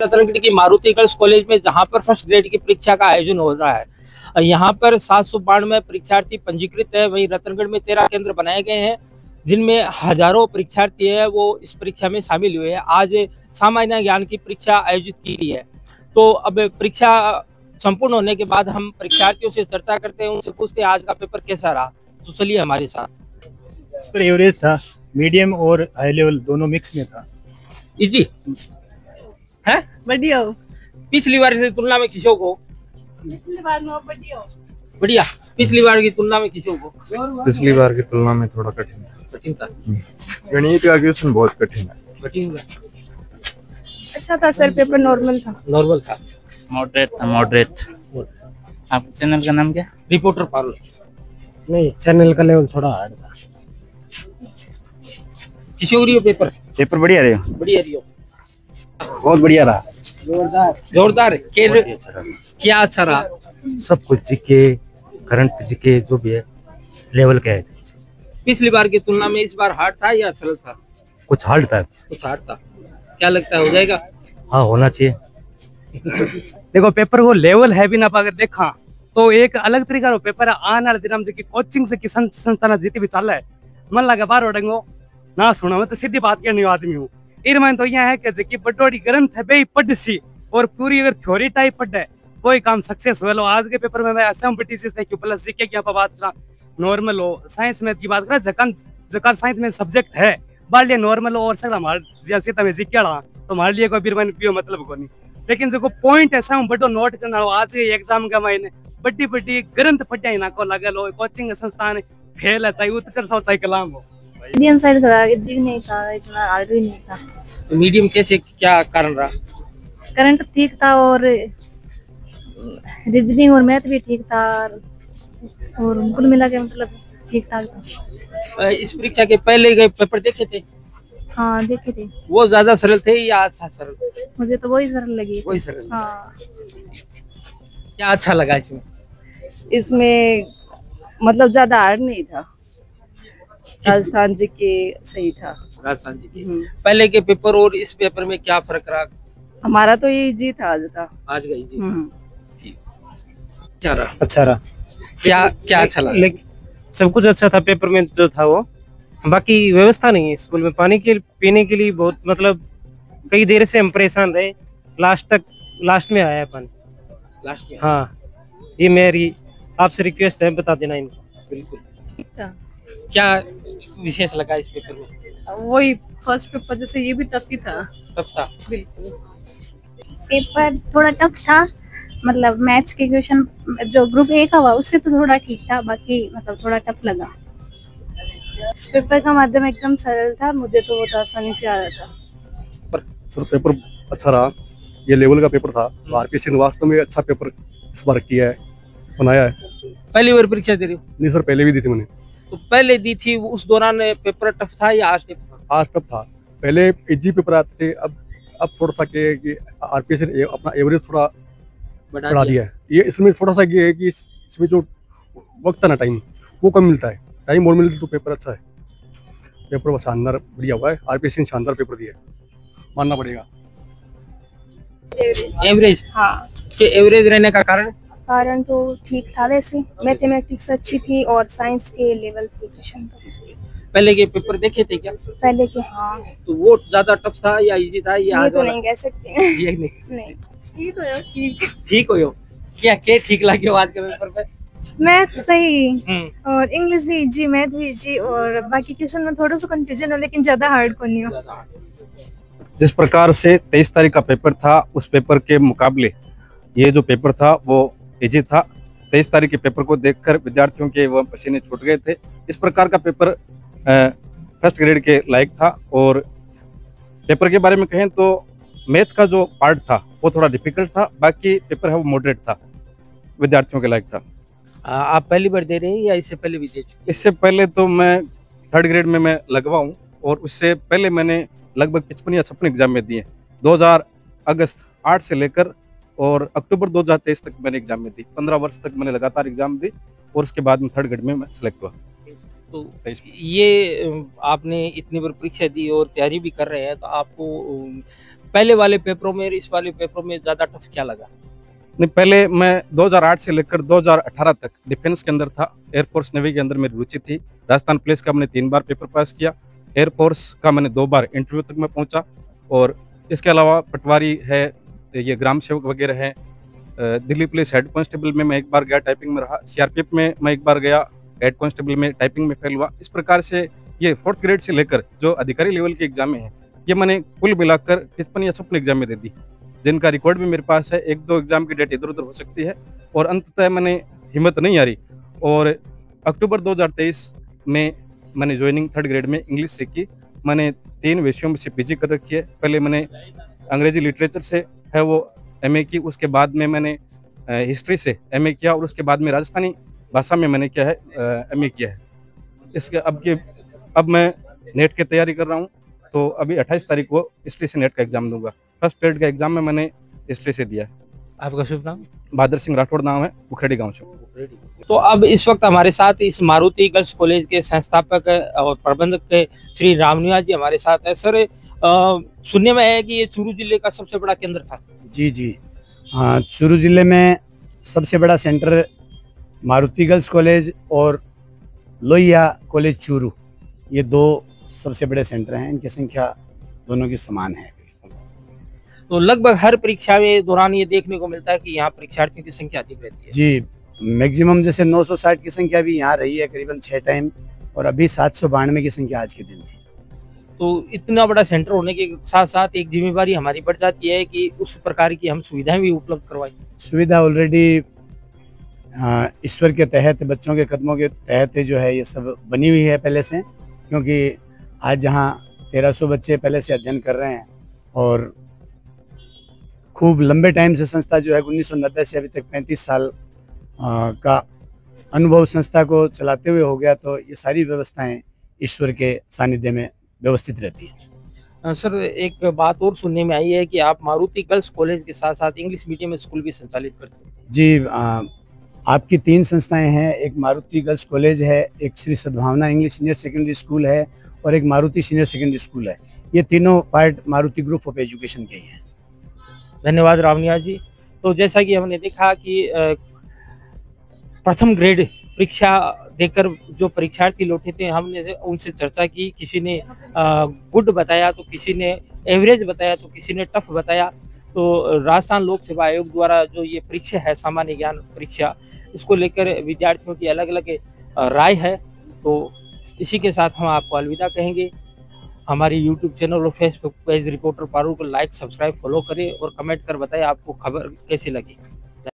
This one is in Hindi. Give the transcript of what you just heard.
रतनगढ़ की मारुति गर्ल्स कॉलेज में जहां पर फर्स्ट ग्रेड की परीक्षा का आयोजन हो रहा है। यहां पर 792 परीक्षार्थी पंजीकृत है। वहीं रतनगढ़ में 13 केंद्र बनाए गए हैं जिनमें हजारों परीक्षार्थी है वो इस परीक्षा में शामिल हुए हैं। आज सामान्य ज्ञान की परीक्षा आयोजित की गई है। तो अब परीक्षा संपूर्ण होने के बाद हम परीक्षार्थियों से चर्चा करते हैं, उनसे पूछते हैं आज का पेपर कैसा रहा। तो चलिए हमारे साथ। इस पर एवरेज था, मीडियम और हाई लेवल दोनों मिक्स में था। इजी है, बढ़िया। पिछली बार की तुलना में किसों को पिछली बार में बढ़िया, पिछली बार की तुलना में किसों को पिछली बार की तुलना में थोड़ा कठिन था। गणित का क्वेश्चन बहुत कठिन है। कठिन था, अच्छा था सर, पेपर नॉर्मल था। नॉर्मल था, मॉडरेट था, मॉडरेट। आपके चैनल का नाम क्या? रिपोर्टर पारुल। नहीं, चैनल का लेवल थोड़ा हार्ड था। किसों रियो पेपर? पेपर बढ़िया रहे, बढ़िया रियो, बहुत बढ़िया रहा, जोरदार। क्या अच्छा रहा? सब कुछ जीके, करंट जीके जो भी है लेवल का है। पिछली बार की तुलना में इस बार हार्ड था या सरल था? कुछ हार्ड था, कुछ हार्ड था। क्या लगता है हो जाएगा? हाँ होना चाहिए। देखो पेपर को लेवल है भी ना अगर देखा तो एक अलग तरीका पेपर है। आने वाले दिन की कोचिंग से किसान संस्थान जीती भी चल है, मन लगा बाहर उड़ेंगो ना सुना। मैं तो सीधी बात करने आदमी हूँ। इरमान तो यहाँ है कि बटोड़ी ग्रंथ है बे पढ़ सी और पूरी अगर थ्योरी टाइप पढ़ है कोई काम सक्सेस हुआ। आज के पेपर में मैं एसएमपीटीसी से क्यों प्लस जीके की यहाँ पर बात करा, नॉर्मल हो साइंस मैथ की बात करा, जकार साइंस में सब्जेक्ट है बाल लिए नॉर्मल हो और सर हमारे जैसे तमें जीके तो हमारे लिए कोई बिरमान पियो मतलब को नहीं। लेकिन जो पॉइंट है सब बड़ो नोट करना हो। आज के एग्जाम का मैंने बड़ी बड़ी ग्रंथ पढ़ा ना को लगल हो, कोचिंग संस्थान फेल है, चाहे उत्कर्ष हो चाहे कलाम हो। मीडियम साइड था, इजी नहीं था, इतना हार्ड भी नहीं था। तो मीडियम कैसे, क्या कारण रहा? करंट ठीक था और रीजनिंग और मैथ भी ठीक था और कुल मिला के मतलब ठीक ठाक था। इस परीक्षा के पहले गए पेपर देखे थे? हाँ देखे थे। वो ज्यादा सरल थे या सरल? मुझे तो वही सरल लगी। वही सरल। हाँ। क्या अच्छा लगा इसमें? इसमें मतलब ज्यादा हार्ड नहीं था, राजस्थान जी के सही था। राजस्थान जी के पहले के पेपर और इस पेपर में क्या फर्क रहा? हमारा तो ये जी था आज का। आज गई जी। अच्छा रहा। क्या क्या अच्छा लगा? लेकिन सब कुछ अच्छा था पेपर में जो था वो। बाकी व्यवस्था नहीं है स्कूल में पानी के पीने के लिए, बहुत मतलब कई देर से हम परेशान रहे, लास्ट में आया पानी लास्ट में। हाँ, ये मेरी आपसे रिक्वेस्ट है, बता देना इनको। बिल्कुल। क्या विशेष लगा इस पेपर में? वही फर्स्ट पेपर जैसे ये भी टफ ही था। टफ था बिल्कुल। पेपर थोड़ा टफ था, मतलब मैथ्स के क्वेश्चन जो ग्रुप ए का हुआ उससे तो थोड़ा ठीक था, बाकी मतलब थोड़ा टफ लगा। पेपर का माध्यम एकदम सरल था, मुझे तो बहुत आसानी से आ रहा था। सर पेपर अच्छा रहा, ये लेवल का पेपर था। आरपीएससी ने वास्तव में अच्छा पेपर इस बार किया है, बनाया है। पहली बार परीक्षा दे रही हो? नहीं सर, पहले भी दी थी मैंने। तो पहले दी थी उस दौरान पेपर टफ था या आज टफ था? आज टफ था। पहले इजी पेपर आते थे, अब थोड़ा सा कि आरपीएससी ने अपना एवरेज थोड़ा बढ़ा दिया है। ये इसमें थोड़ा सा ये है कि इसमें जो वक्त है ना, टाइम वो कम मिलता है। टाइम और मिलता तो पेपर अच्छा है। पेपर शानदार बढ़िया हुआ है, आरपीएससी ने शानदार पेपर दिया है, मानना पड़ेगा। एवरेज? हाँ। एवरेज रहने का कारण तो ठीक था, वैसे मैथमेटिक्स अच्छी थी और साइंस के लेवल थे क्वेश्चन। पहले के पेपर देखे थे क्या? पहले के हाँ। तो वो ज्यादा टफ था या इजी था या ये तो नहीं कह सकते। ये नहीं ठीक हो यो, ठीक हो क्या ठीक लगे हो आज के पेपर पे? मैथ सही और इंग्लिश भी इजी, मैथ भी इजी और बाकी क्वेश्चन में थोड़ा सा कंफ्यूजन हो, लेकिन ज्यादा हार्ड को नहीं हो। जिस प्रकार से 23 तारीख का पेपर था उस पेपर के मुकाबले ये जो पेपर था वो इजी था। 23 तारीख के पेपर को देखकर विद्यार्थियों के वह पसीने छूट गए थे। इस प्रकार का पेपर फर्स्ट ग्रेड के लायक था। और पेपर के बारे में कहें तो मैथ का जो पार्ट था वो थोड़ा डिफिकल्ट था, बाकी पेपर है वो मॉडरेट था, विद्यार्थियों के लायक था। आप पहली बार दे रहे हैं या इससे पहले भी दे चुके? इससे पहले तो मैं थर्ड ग्रेड में मैं लगवा हूँ और उससे पहले मैंने लगभग 55 या 56 एग्जाम में दिए। 2000 अगस्त 8 से लेकर और अक्टूबर 2023 तक मैंने एग्जाम में दी। 15 वर्ष तक मैंने लगातार एग्जाम दी और उसके बाद में थर्ड ग्रेड में मैं सिलेक्ट हुआ। तो ये आपने इतनी बार परीक्षा दी और तैयारी भी कर रहे हैं, तो आपको पहले वाले पेपरों में इस वाले पेपर में ज्यादा टफ क्या लगा? नहीं, पहले मैं 2008 से लेकर 2018 तक डिफेंस के अंदर था। एयरफोर्स नेवी के अंदर मेरी रुचि थी। राजस्थान पुलिस का मैंने 3 बार पेपर पास किया। एयरफोर्स का मैंने 2 बार इंटरव्यू तक मैं पहुंचा। और इसके अलावा पटवारी है, ये ग्राम सेवक वगैरह है। दिल्ली पुलिस हेड कांस्टेबल में मैं 1 बार गया, टाइपिंग में रहा। सीआरपीएफ में मैं 1 बार गया, हेड कांस्टेबल में टाइपिंग में फेल हुआ। इस प्रकार से ये 4th ग्रेड से लेकर जो अधिकारी लेवल के एग्जाम हैं, ये मैंने कुल मिलाकर 55 या 56 एग्जाम में दे दी, जिनका रिकॉर्ड भी मेरे पास है। 1-2 एग्जाम की डेट इधर उधर हो सकती है और अंततः मैंने हिम्मत नहीं हारी और अक्टूबर 2023 में मैंने ज्वाइनिंग 3rd ग्रेड में इंग्लिश सीखी। मैंने 3 विषयों में से पीजी कर रखी है। पहले मैंने अंग्रेजी लिटरेचर से है वो एमए की, उसके बाद में मैंने हिस्ट्री से एमए किया और उसके बाद में राजस्थानी भाषा में मैंने क्या है एमए किया है। इसके अब मैं नेट की तैयारी कर रहा हूँ, तो अभी 28 तारीख को हिस्ट्री से नेट का एग्जाम दूंगा। 1st ग्रेड का एग्जाम में मैंने हिस्ट्री से दिया है। आपका शुभ नाम? बहादुर सिंह राठौड़ नाम है, उखरेडी गांव से। तो अब इस वक्त हमारे साथ इस मारुति गर्ल्स कॉलेज के संस्थापक और प्रबंधक के श्री रामनिवास जी हमारे साथ है। सर, सुनने में है कि ये चूरू जिले का सबसे बड़ा केंद्र था। जी हाँ, चूरू जिले में सबसे बड़ा सेंटर मारुति गर्ल्स कॉलेज और लोहिया कॉलेज चूरू, ये 2 सबसे बड़े सेंटर हैं। इनकी संख्या दोनों की समान है। तो लगभग हर परीक्षा के दौरान ये देखने को मिलता है कि यहाँ परीक्षार्थियों की संख्या अधिक रहती है। जी, मैक्सिमम जैसे 960 की संख्या भी यहाँ रही है करीबन 6 टाइम, और अभी 792 की संख्या आज के दिन थी। तो इतना बड़ा सेंटर होने के साथ साथ एक जिम्मेवारी हमारी बढ़ जाती है कि उस प्रकार की हम सुविधाएं भी उपलब्ध करवाएं। सुविधा ऑलरेडी ईश्वर के तहत, बच्चों के कदमों के तहत जो है ये सब बनी हुई है पहले से, क्योंकि आज जहाँ 1300 बच्चे पहले से अध्ययन कर रहे हैं और खूब लंबे टाइम से संस्था जो है 1990 से अभी तक 35 साल का अनुभव संस्था को चलाते हुए हो गया, तो ये सारी व्यवस्थाएं ईश्वर के सानिध्य में व्यवस्थित रहती है। सर, एक बात और सुनने में आई है कि आप मारुति गर्ल्स कॉलेज के साथ साथ इंग्लिश मीडियम स्कूल भी संचालित करते हैं। जी, आपकी 3 संस्थाएं हैं। एक मारुति गर्ल्स कॉलेज है, एक श्री सद्भावना इंग्लिश सीनियर सेकेंडरी स्कूल है और एक मारुति सीनियर सेकेंडरी स्कूल है। ये तीनों part Maruti group of education के ही हैं। धन्यवाद रामनिवास जी। तो जैसा कि हमने देखा कि प्रथम ग्रेड परीक्षा देकर जो परीक्षार्थी लौटे थे, हमने उनसे चर्चा की। किसी ने गुड बताया, तो किसी ने एवरेज बताया, तो किसी ने टफ बताया। तो राजस्थान लोक सेवा आयोग द्वारा जो ये परीक्षा है, सामान्य ज्ञान परीक्षा, इसको लेकर विद्यार्थियों की अलग अलग राय है। तो इसी के साथ हम आपको अलविदा कहेंगे। हमारी यूट्यूब चैनल और फेसबुक पेज रिपोर्टर पारू को लाइक, सब्सक्राइब, फॉलो करें और कमेंट कर बताएं आपको खबर कैसी लगी।